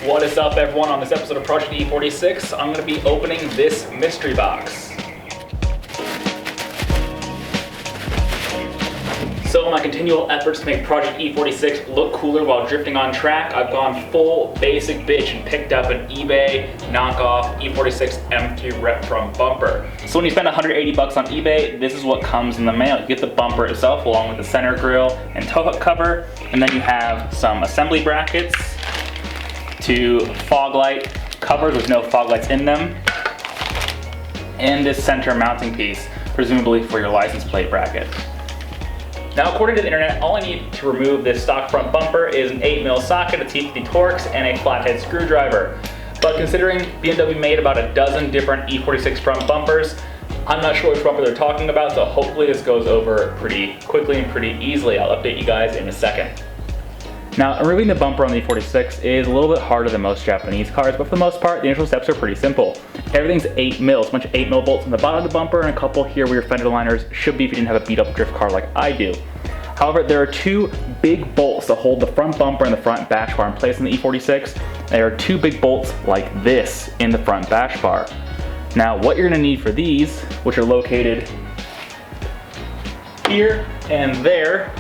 What is up, everyone? On this episode of Project E46, I'm going to be opening this mystery box. So in my continual efforts to make Project E46 look cooler while drifting on track, I've gone full basic bitch and picked up an eBay knockoff E46 M3 Rep front bumper. So when you spend 180 bucks on eBay, this is what comes in the mail. You get the bumper itself along with the center grille and tow hook cover, and then you have some assembly brackets, two fog light covers with no fog lights in them, and this center mounting piece, presumably for your license plate bracket. Now, according to the internet, all I need to remove this stock front bumper is an 8mm socket, a T50 Torx, and a flathead screwdriver. But considering BMW made about a dozen different E46 front bumpers, I'm not sure which bumper they're talking about, so hopefully this goes over pretty quickly and pretty easily. I'll update you guys in a second. Now, removing the bumper on the E46 is a little bit harder than most Japanese cars, but for the most part, the initial steps are pretty simple. Everything's 8mm, a bunch of 8mm bolts on the bottom of the bumper and a couple here where your fender liners should be if you didn't have a beat up drift car like I do. However, there are two big bolts that hold the front bumper and the front bash bar in place in the E46. There are two big bolts like this in the front bash bar. Now, what you're gonna need for these, which are located here and there,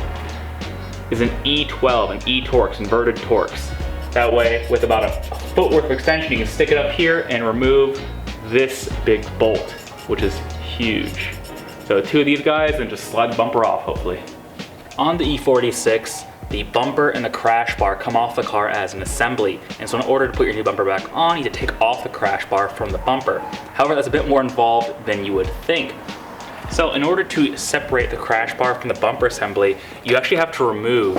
is an E12, an E-Torx, inverted Torx. That way, with about a foot worth of extension, you can stick it up here and remove this big bolt, which is huge. So two of these guys and just slide the bumper off, hopefully. On the E46, the bumper and the crash bar come off the car as an assembly. And so in order to put your new bumper back on, you need to take off the crash bar from the bumper. However, that's a bit more involved than you would think. So in order to separate the crash bar from the bumper assembly, you actually have to remove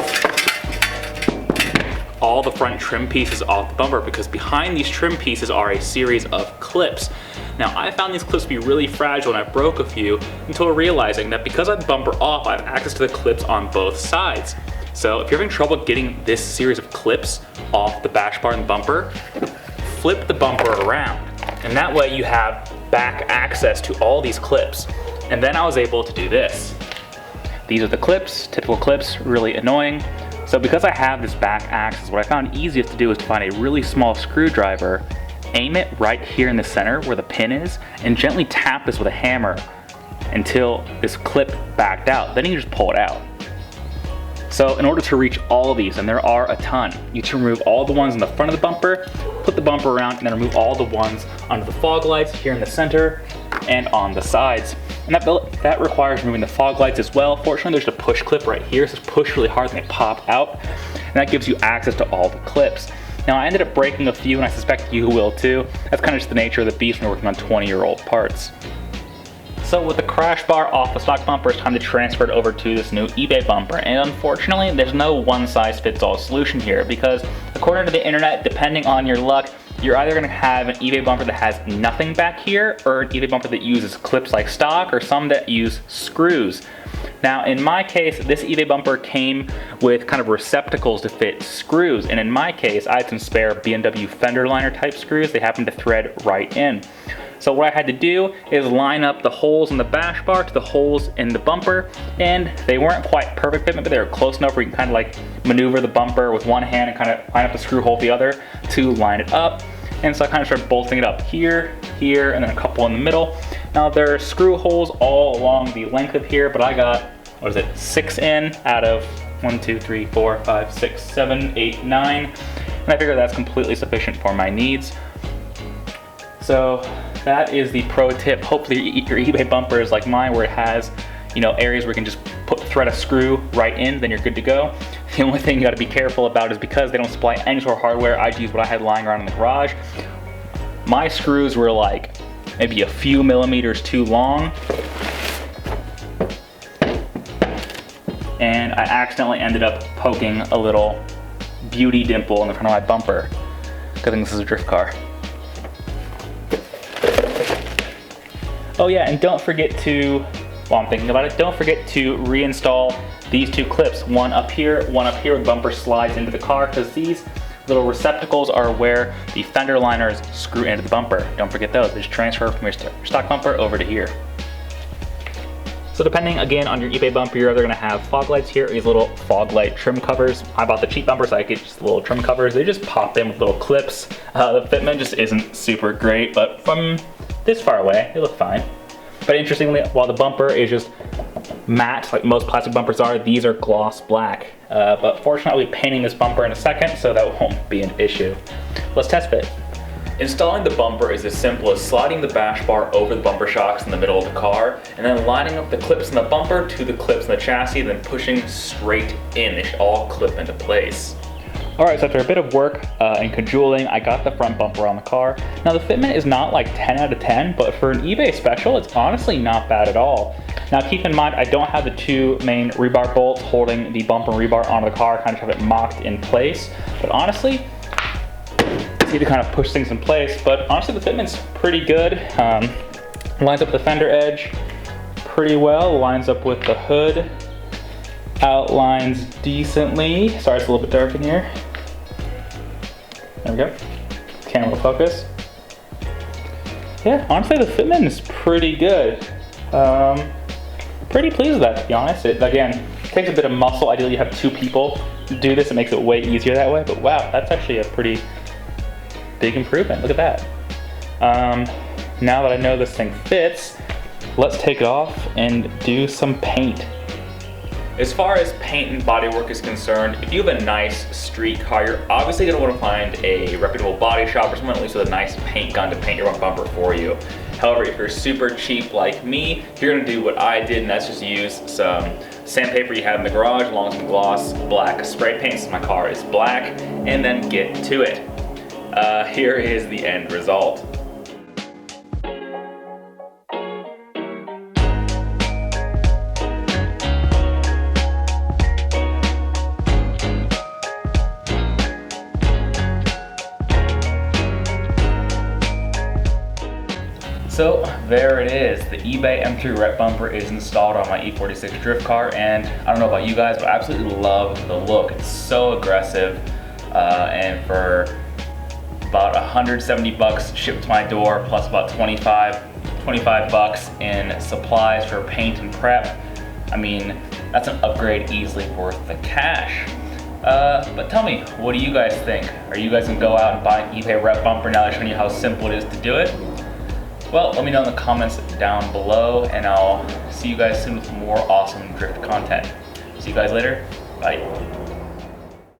all the front trim pieces off the bumper, because behind these trim pieces are a series of clips. Now, I found these clips to be really fragile and I broke a few until realizing that because I have the bumper off, I have access to the clips on both sides. So if you're having trouble getting this series of clips off the bash bar and the bumper, flip the bumper around. And that way you have back access to all these clips. And then I was able to do this. These are the clips, typical clips, really annoying. So because I have this back access, what I found easiest to do is to find a really small screwdriver, aim it right here in the center where the pin is, and gently tap this with a hammer until this clip backed out. Then you can just pull it out. So in order to reach all of these, and there are a ton, you need to remove all the ones in the front of the bumper, put the bumper around, and then remove all the ones under the fog lights here in the center and on the sides. And that requires removing the fog lights as well. Fortunately, there's a push clip right here, so just push really hard and they pop out. And that gives you access to all the clips. Now, I ended up breaking a few, and I suspect you will too. That's kind of just the nature of the beast when you're working on 20-year-old parts. So with the crash bar off the stock bumper, it's time to transfer it over to this new eBay bumper. And unfortunately, there's no one-size-fits-all solution here, because according to the internet, depending on your luck, you're either gonna have an eBay bumper that has nothing back here, or an eBay bumper that uses clips like stock, or some that use screws. Now, in my case, this eBay bumper came with kind of receptacles to fit screws, and in my case, I had some spare BMW fender liner type screws. They happened to thread right in. So what I had to do is line up the holes in the bash bar to the holes in the bumper, and they weren't quite perfect fitment, but they were close enough where you can kind of like maneuver the bumper with one hand and kind of line up the screw hole with the other to line it up. And so I kind of started bolting it up here, here, and then a couple in the middle. Now there are screw holes all along the length of here, but I got, 6 in out of 1, 2, 3, 4, 5, 6, 7, 8, 9. And I figure that's completely sufficient for my needs. So that is the pro tip. Hopefully your eBay bumper is like mine, where it has, areas where you can just thread a screw right in, then you're good to go. The only thing you gotta be careful about is because they don't supply any sort of hardware, I'd use what I had lying around in the garage. My screws were like maybe a few millimeters too long, and I accidentally ended up poking a little beauty dimple in the front of my bumper. Good thing this is a drift car. Oh yeah, and don't forget to, while I'm thinking about it, don't forget to reinstall these two clips, one up here where the bumper slides into the car, because these little receptacles are where the fender liners screw into the bumper. Don't forget those. Just transfer from your stock bumper over to here. So depending again on your eBay bumper, you're either gonna have fog lights here or these little fog light trim covers. I bought the cheap bumper so I get just little trim covers. They just pop in with little clips. The fitment just isn't super great, but from this far away, they look fine. But interestingly, while the bumper is just matte, like most plastic bumpers are, these are gloss black. But fortunately, I'll be painting this bumper in a second, so that won't be an issue. Let's test fit. Installing the bumper is as simple as sliding the bash bar over the bumper shocks in the middle of the car, and then lining up the clips in the bumper to the clips in the chassis, then pushing straight in. They should all clip into place. All right, so after a bit of work and cajoling, I got the front bumper on the car. Now the fitment is not like 10 out of 10, but for an eBay special, it's honestly not bad at all. Now keep in mind, I don't have the two main rebar bolts holding the bumper rebar onto the car, kind of have it mocked in place. But honestly, it's easy to kind of push things in place, but honestly the fitment's pretty good. Lines up the fender edge pretty well, lines up with the hood, outlines decently. Sorry, it's a little bit dark in here. There we go. Camera will focus. Yeah, honestly the fitment is pretty good. Pretty pleased with that, to be honest. It, again, takes a bit of muscle. Ideally you have two people do this. It makes it way easier that way, but wow, that's actually a pretty big improvement. Look at that. Now that I know this thing fits, let's take it off and do some paint. As far as paint and bodywork is concerned, if you have a nice street car, you're obviously going to want to find a reputable body shop or someone at least with a nice paint gun to paint your own bumper for you. However, if you're super cheap like me, you're going to do what I did, and that's just use some sandpaper you have in the garage along with some gloss black spray paint since my car is black, and then get to it. Here is the end result. So there it is. The eBay M3 Rep bumper is installed on my E46 drift car, and I don't know about you guys, but I absolutely love the look. It's so aggressive, and for about 170 bucks shipped to my door, plus about 25 bucks in supplies for paint and prep. I mean, that's an upgrade easily worth the cash. But tell me, what do you guys think? Are you guys gonna go out and buy an eBay Rep bumper now that I've shown you how simple it is to do it? Well, let me know in the comments down below, and I'll see you guys soon with more awesome drift content. See you guys later. Bye.